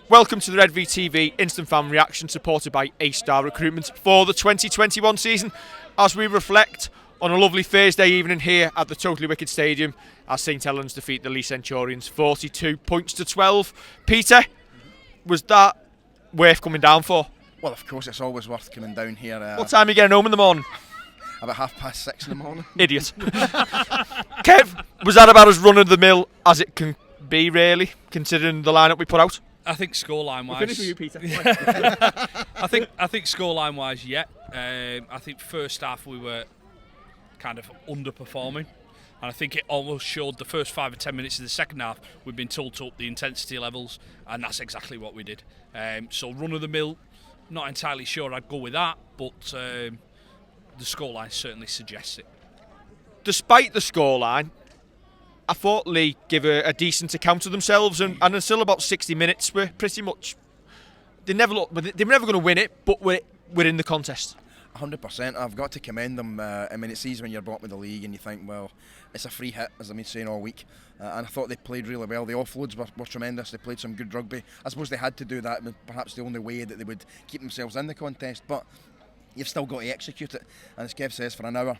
Welcome to the Redvee TV Instant Fan Reaction supported by A-Star Recruitment for the 2021 season as we reflect on a lovely Thursday evening here at the Totally Wicked Stadium as St Helens defeat the Leigh Centurions 42 points to 12. Peter, was that worth coming down for? Well, of course, it's always worth coming down here. What time are you getting home in the morning? About 6:30 in the morning. Idiot. Kev, was that about as run-of-the-mill as it can be, really, considering the lineup we put out? I think scoreline wise. Finish with you, Peter. I think scoreline wise, yeah. I think first half we were kind of underperforming, and I think it almost showed the first 5 or 10 minutes of the second half. We've been told to up the intensity levels, and that's exactly what we did. So run of the mill, not entirely sure I'd go with that, but the scoreline certainly suggests it. Despite the scoreline, I thought Leigh gave a decent account of themselves, and until about 60 minutes, we're pretty much they were never going to win it, but we're in the contest. 100%. I've got to commend them. I mean, it's easy when you're bottom of the league and you think, well, it's a free hit, as I've been saying all week. And I thought they played really well. The offloads were tremendous. They played some good rugby. I suppose they had to do that. Perhaps the only way that they would keep themselves in the contest. But you've still got to execute it. And as Kev says, for an hour,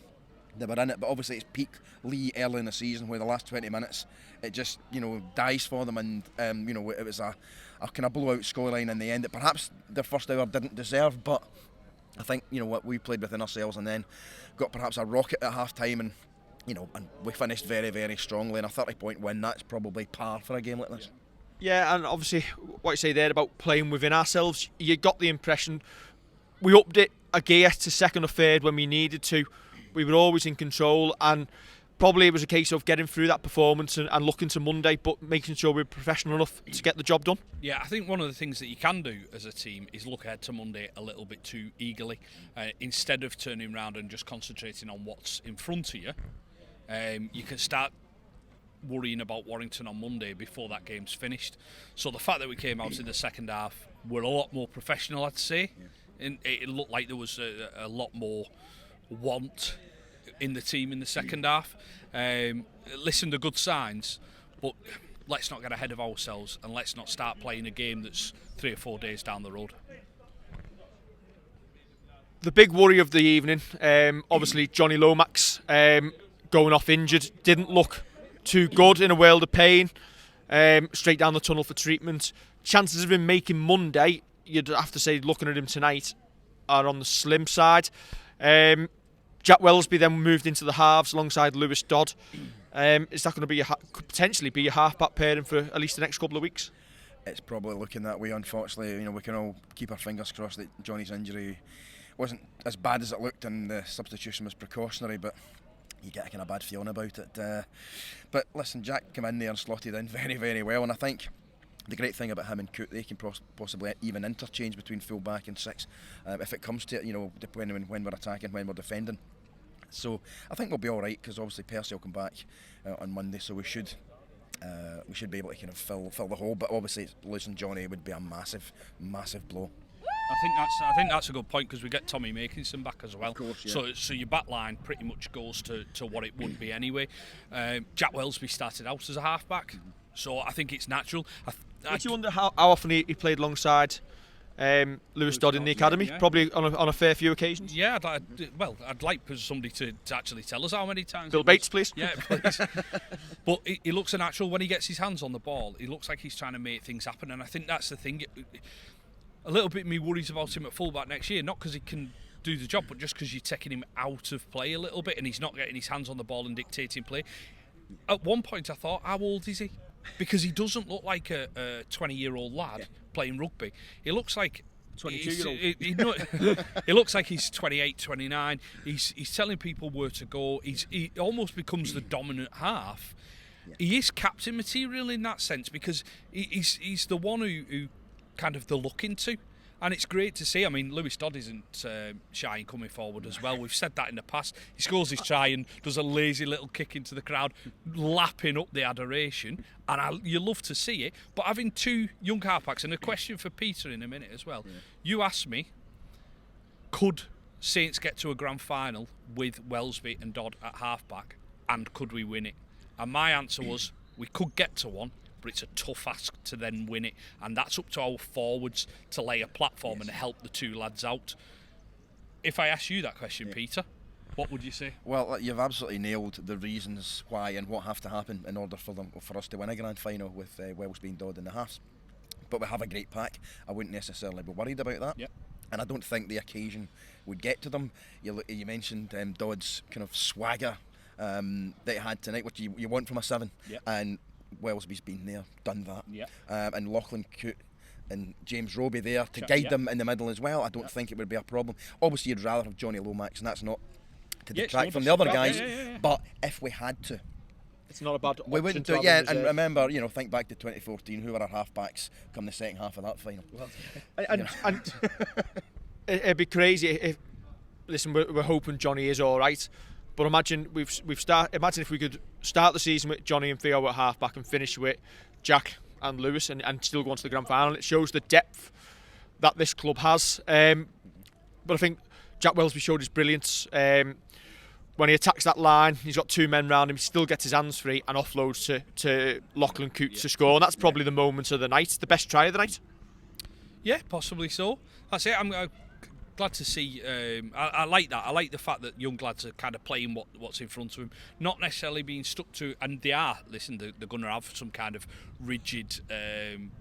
they were in it, but obviously it's peak Leigh early in the season where the last 20 minutes it just dies for them, and it was a kind of blowout scoreline in the end that perhaps their first hour didn't deserve. But I think what we played within ourselves and then got perhaps a rocket at half time, and and we finished very, very strongly, and a 30-point win, that's probably par for a game like this. Yeah, and obviously what you say there about playing within ourselves, you got the impression we upped it a gear to second or third when we needed to. We were always in control, and probably it was a case of getting through that performance and looking to Monday, but making sure we're professional enough to get the job done. Yeah, I think one of the things that you can do as a team is look ahead to Monday a little bit too eagerly. Instead of turning around and just concentrating on what's in front of you, you can start worrying about Warrington on Monday before that game's finished. So the fact that we came out in the second half, we're a lot more professional, I'd say. And it looked like there was a lot more want in the team in the second half. Listen to good signs, but let's not get ahead of ourselves, and let's not start playing a game that's 3 or 4 days down the road. The big worry of the evening, obviously Johnny Lomax going off injured, didn't look too good, in a world of pain, straight down the tunnel for treatment. Chances of him making Monday, you'd have to say, looking at him tonight, are on the slim side. Jack Wellesby then moved into the halves alongside Lewis Dodd. Is that going to be could potentially be a half-back pairing for at least the next couple of weeks? It's probably looking that way, unfortunately. We can all keep our fingers crossed that Johnny's injury wasn't as bad as it looked and the substitution was precautionary, but you get a kind of bad feeling about it. But listen, Jack came in there and slotted in very, very well, and I think the great thing about him and Coote, they can possibly even interchange between full back and six if it comes to it, depending on when we're attacking, when we're defending. So I think we'll be all right, because obviously Percy will come back on Monday, so we should be able to kind of fill the hole. But obviously losing Johnny would be a massive, massive blow. I think that's a good point, because we get Tommy Makinson back as well. Of course, yeah. So your back line pretty much goes to what it would be anyway. Jack Wellesby started out as a half-back, so I think it's natural. Did you wonder how often he played alongside Lewis Dodd in the academy? Yeah. Probably on a fair few occasions. Yeah, I'd like somebody to actually tell us how many times. Bill Bates, please. Yeah, please. But he looks a natural when he gets his hands on the ball. He looks like he's trying to make things happen, and I think that's the thing. A little bit me worries about him at fullback next year, not because he can do the job, but just because you're taking him out of play a little bit, and he's not getting his hands on the ball and dictating play. At one point I thought, how old is he? Because he doesn't look like a 20-year-old lad playing rugby. He looks like 22-year-old. He looks like he's 28, 29. He's telling people where to go. He almost becomes the dominant half. Yeah. He is captain material in that sense, because he's the one who kind of the look into. And it's great to see. I mean, Lewis Dodd isn't shy in coming forward as well. We've said that in the past. He scores his try and does a lazy little kick into the crowd, lapping up the adoration. And you love to see it. But having two young halfbacks, and a question for Peter in a minute as well. Yeah. You asked me, could Saints get to a grand final with Wellesby and Dodd at halfback, and could we win it? And my answer was, we could get to one, but it's a tough ask to then win it, and that's up to our forwards to lay a platform and help the two lads out. If I ask you that question, Peter, what would you say? Well, you've absolutely nailed the reasons why and what have to happen in order for us to win a grand final with Wales being Dodd in the halves. But we have a great pack. I wouldn't necessarily be worried about that. Yep. And I don't think the occasion would get to them. You mentioned Dodd's kind of swagger that he had tonight, which you want from a 7. Yep. And Wellesby's been there, done that. Yep. And Lachlan Coote and James Roby there to guide them in the middle as well. I don't think it would be a problem. Obviously, you'd rather have Johnny Lomax, and that's not to detract from the other guys. But if we had to, it's not a bad option. We wouldn't do it. Yeah, and remember, think back to 2014. Who were our half-backs come the second half of that final? And it'd be crazy if. Listen, we're hoping Johnny is all right, but imagine imagine if we could start the season with Johnny and Theo at half-back and finish with Jack and Lewis and still go on to the grand final. It shows the depth that this club has. But I think Jack Wellesby showed his brilliance. When he attacks that line, he's got 2 men round him, he still gets his hands free and offloads to Lachlan Coote to score. And that's probably the moment of the night, the best try of the night. Yeah, possibly so. That's it. I'm glad to see. I like that. I like the fact that young lads are kind of playing what's in front of them, not necessarily being stuck to. And they are. Listen, they're going to have some kind of rigid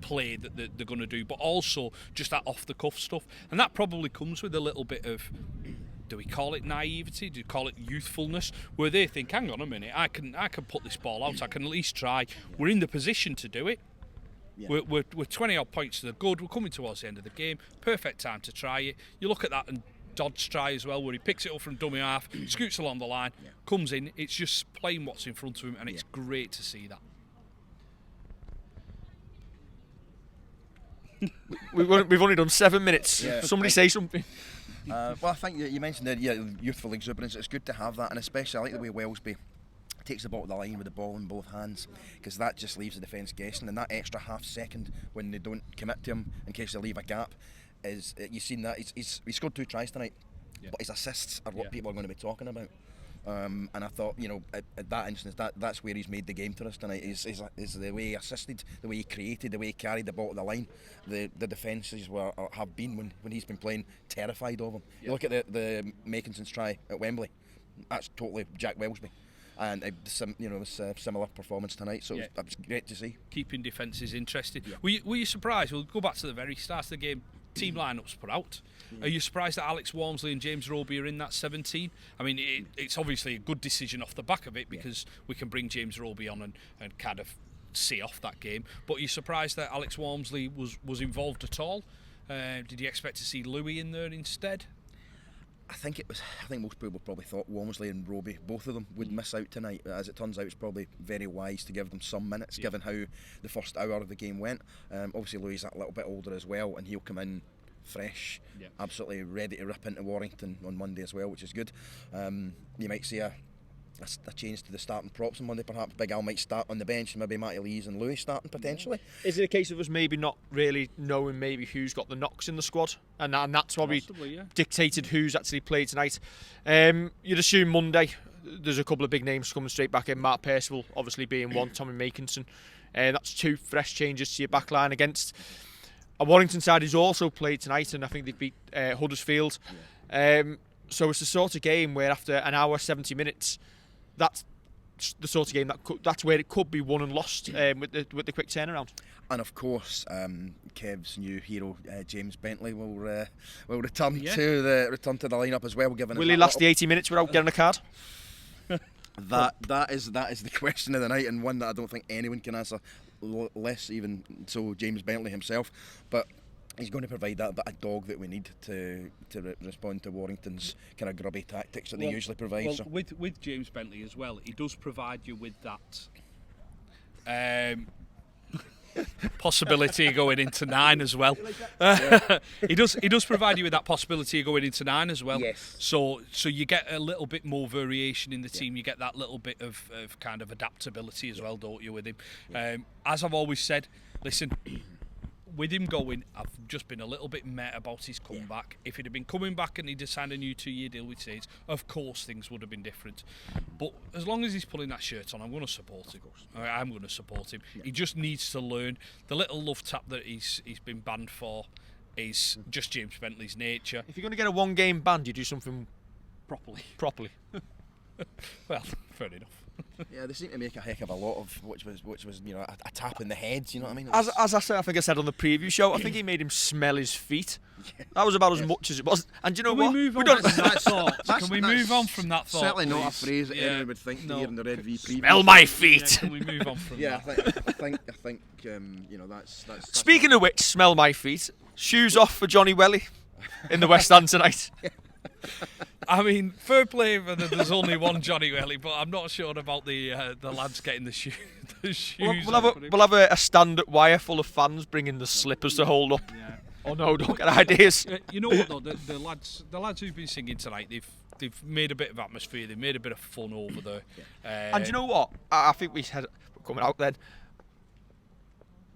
play that they're going to do, but also just that off the cuff stuff. And that probably comes with a little bit of. Do we call it naivety? Do we call it youthfulness? Where they think, hang on a minute, I can put this ball out. I can at least try. We're in the position to do it. Yeah. We're 20 odd points to the good. We're coming towards the end of the game. Perfect time to try it. You look at that and Dodd's try as well, where he picks it up from dummy half, scoots along the line, comes in. It's just playing what's in front of him, and it's great to see that. We've only done 7 minutes. Yeah. Somebody say something. Well, I think you mentioned the youthful exuberance. It's good to have that, and especially I like the way Wellesby takes the ball to the line with the ball in both hands, because that just leaves the defence guessing, and that extra half second when they don't commit to him in case they leave a gap is you've seen that he scored 2 tries tonight, but his assists are what people are going to be talking about. And I thought, at that instance, that's where he's made the game for us tonight. Is the way he assisted, the way he created, the way he carried the ball to the line. The defences have been when he's been playing terrified of him. You look at the Makinson's try at Wembley. That's totally Jack Wellesby. And it was a similar performance tonight, so it was great to see. Keeping defences interested. Were you surprised? We'll go back to the very start of the game. Team lineups put out. Are you surprised that Alex Walmsley and James Roby are in that 17? I mean, it's obviously a good decision off the back of it, because we can bring James Roby on and kind of see off that game. But are you surprised that Alex Walmsley was involved at all? Did you expect to see Louis in there instead? I think most people probably thought Walmsley and Roby, both of them, would miss out tonight. As it turns out, it's probably very wise to give them some minutes, given how the first hour of the game went. Obviously, Louis is a little bit older as well, and he'll come in fresh, absolutely ready to rip into Warrington on Monday as well, which is good. You might see a change to the starting props on Monday, perhaps. Big Al might start on the bench, and maybe Matty Lees and Louis starting potentially. Is it a case of us maybe not really knowing maybe who's got the knocks in the squad, and that's probably dictated who's actually played tonight? You'd assume Monday there's a couple of big names coming straight back in. Mark Percival obviously being one, Tommy Makinson. That's 2 fresh changes to your back line against a Warrington side who's also played tonight, and I think they beat Huddersfield. So it's the sort of game where after an hour, 70 minutes, that's the sort of game that's where it could be won and lost with the quick turnaround. And of course, Kev's new hero, James Bentley, will return to the lineup as well. Will he last the 80 minutes without getting a card? That is the question of the night, and one that I don't think anyone can answer, less even so James Bentley himself. But he's going to provide that bit of dog that we need to respond to Warrington's kind of grubby tactics that they usually provide. Well, with James Bentley as well, he does provide you with that possibility of going into 9 as well. He does provide you with that possibility of going into 9 as well. Yes. So you get a little bit more variation in the team. You get that little bit of kind of adaptability as well, don't you, with him? As I've always said, listen, with him going, I've just been a little bit meh about his comeback. If he'd have been coming back and he'd have signed a new 2-year deal with Saints, of course things would have been different. But as long as he's pulling that shirt on, I'm going to support him. I'm going to support him. He just needs to learn. The little love tap that he's been banned for is just James Bentley's nature. If you're going to get a 1-game ban, you do something properly. Well, fair enough. Yeah, they seem to make a heck of a lot of which was a tap in the head. You know what I mean? As I said, I think I said on the preview show, I think he made him smell his feet. That was about as much as it was. And do you know what? We move on from that thought. Can we move on from that thought? Certainly please? not a phrase that anyone would think to hear in the Redvee preview. Smell my feet. Yeah, can we move on from that? I think that's. Speaking of which, smell my feet. Shoes off for Johnny Welly in the West End tonight. I mean, fair play that there's only one Johnny Welly, but I'm not sure about the lads getting the shoes. We'll have a stand-up wire full of fans bringing the slippers to hold up. Yeah. Oh no, don't get ideas. You know what though, the lads who've been singing tonight, they've made a bit of atmosphere, they've made a bit of fun over there. And you know what? I think we said coming out then.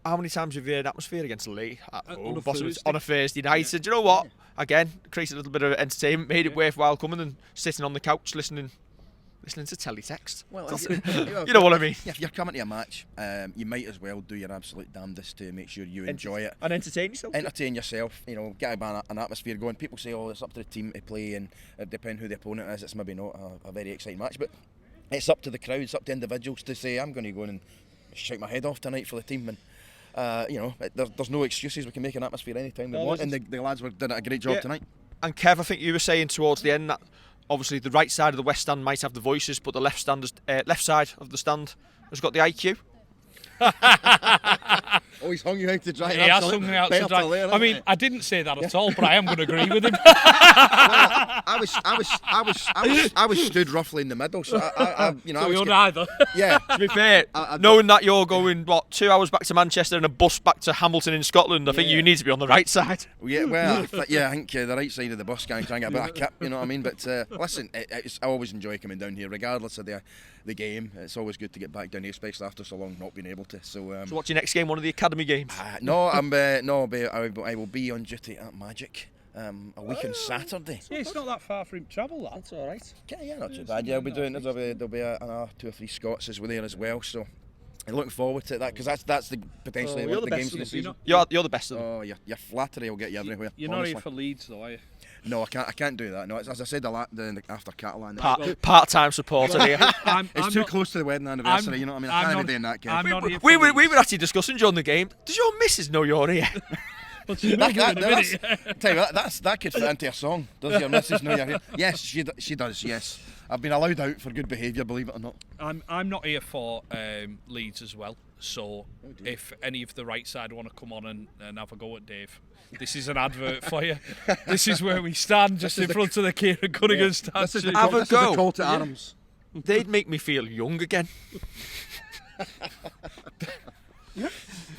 How many times have you heard atmosphere against Leigh at home, on a Thursday night? Yeah. And do you know what? Again, created a little bit of entertainment, made it worthwhile coming and sitting on the couch listening to teletext. Well, you know what I mean. If you're coming to a match, you might as well do your absolute damnedest to make sure you enjoy it and entertain yourself. Entertain yourself. Get an atmosphere going. People say, "Oh, it's up to the team to play," and it depends who the opponent is. It's maybe not a very exciting match, but it's up to the crowd. It's up to individuals to say, "I'm going to go in and shout my head off tonight for the team." And there's no excuses. We can make an atmosphere anytime we want, and the lads were doing a great job tonight. And Kev, I think you were saying towards the end that obviously the right side of the West Stand might have the voices, but the left side of the stand has got the IQ. Oh, he's hung you out to dry. He has hung me out to dry. I mean, I didn't say that at all, but I am going to agree with him. I was stood roughly in the middle, so you're neither. Yeah. To be fair, knowing that you're going 2 hours back to Manchester and a bus back to Hamilton in Scotland, I think you need to be on the right side. Yeah, well, I think the right side of the bus can try and get a bit of kip, you know what I mean? But listen, I always enjoy coming down here, regardless of the game. It's always good to get back down here, especially after so long not being able to. So what's your next game? One of the academy games? I will be on duty at Magic a week on Saturday. Yeah, it's not that far for him to travel. That's all right. Yeah, not too bad. Yeah, I'll be doing. There'll be 2 or 3 Scots there as well. So I'm looking forward to that, because that's the potentially one of the games of the season. You're the best of them. Oh, your flattery will get you everywhere. You're not here for Leeds, though, are you? No, I can't do that. No, as I said after Catalan. Part-time supporter here. It's too close to the wedding anniversary, you know what I mean? I can't be doing that, Kev. We were actually discussing during the game, does your missus know you're here? Well, tell you what, that could fit into a song. Does your missus know you're here? Yes, she does, yes. I've been allowed out for good behaviour, believe it or not. I'm not here for Leeds as well, so if any of the right side want to come on and have a go at Dave, this is an advert for you. This is where we stand, just in front of the Kieran Cunningham statue. This is the call to arms. They'd make me feel young again.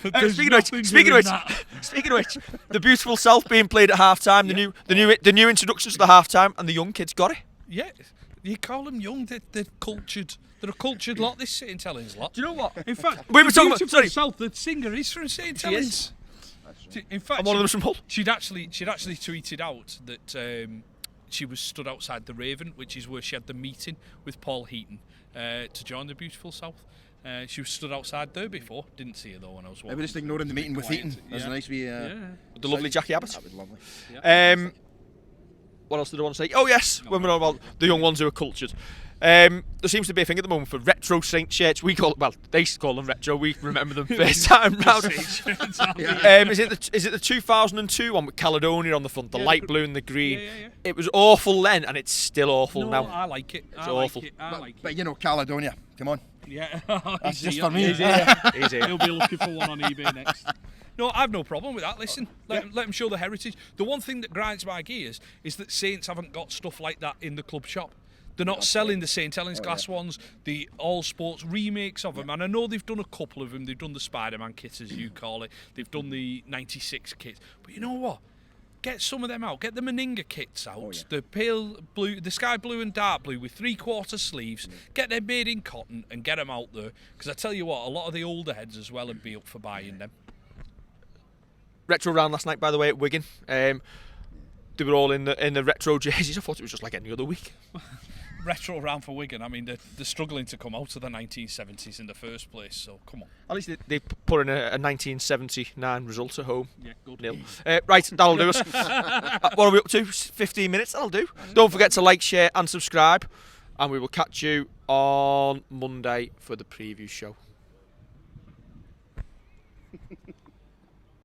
Speaking of which, the Beautiful South being played at half time, the new introductions to the half time, and the young kids got it. Yeah, you call them young, they're cultured. They're a cultured lot, this St Helens lot. Do you know what? In fact, we were talking about South, the singer is from St Helens. In fact, and one of them's from Hull. She'd actually tweeted out that she was stood outside the Raven, which is where she had the meeting with Paul Heaton to join the Beautiful South. She was stood outside there before. Didn't see her though when I was walking. Everybody's just ignoring the meeting with Heaton. That's a nice wee. The lovely Jackie Abbott. That was lovely. Yeah. What else did I want to say? Oh yes, when we're on about the young ones who are cultured. There seems to be a thing at the moment for retro Saint shirts. We call they used to call them retro. We remember them first time round. Is it the 2002 one with Caledonia on the front, the light blue and the green? Yeah. It was awful then, and it's still awful now. I like it. It's awful. But you know, Caledonia, come on. Yeah, that's just for me. He's here. He'll be looking for one on eBay next. No, I've no problem with that. Listen, let them show the heritage. The one thing that grinds my gears is that Saints haven't got stuff like that in the club shop. They're not selling the St Helens glass ones, the all sports remakes of them, and I know they've done a couple of them. They've done the Spider-Man kit, as you call it. They've done the '96 kit, but you know what? Get some of them out. Get the Meninga kits out. The pale blue, the sky blue and dark blue with 3/4 sleeves. Get them made in cotton and get them out there. Because I tell you what, a lot of the older heads as well would be up for buying them. retro round last night, by the way, at Wigan. They were all in the retro jerseys. I thought it was just like any other week. Retro round for Wigan. I mean, they're struggling to come out of the 1970s in the first place, so come on. At least they put in a 1979 result at home. Yeah, good. 0. Right, that'll do us. What are we up to? 15 minutes, that'll do. Don't forget to like, share and subscribe. And we will catch you on Monday for the preview show.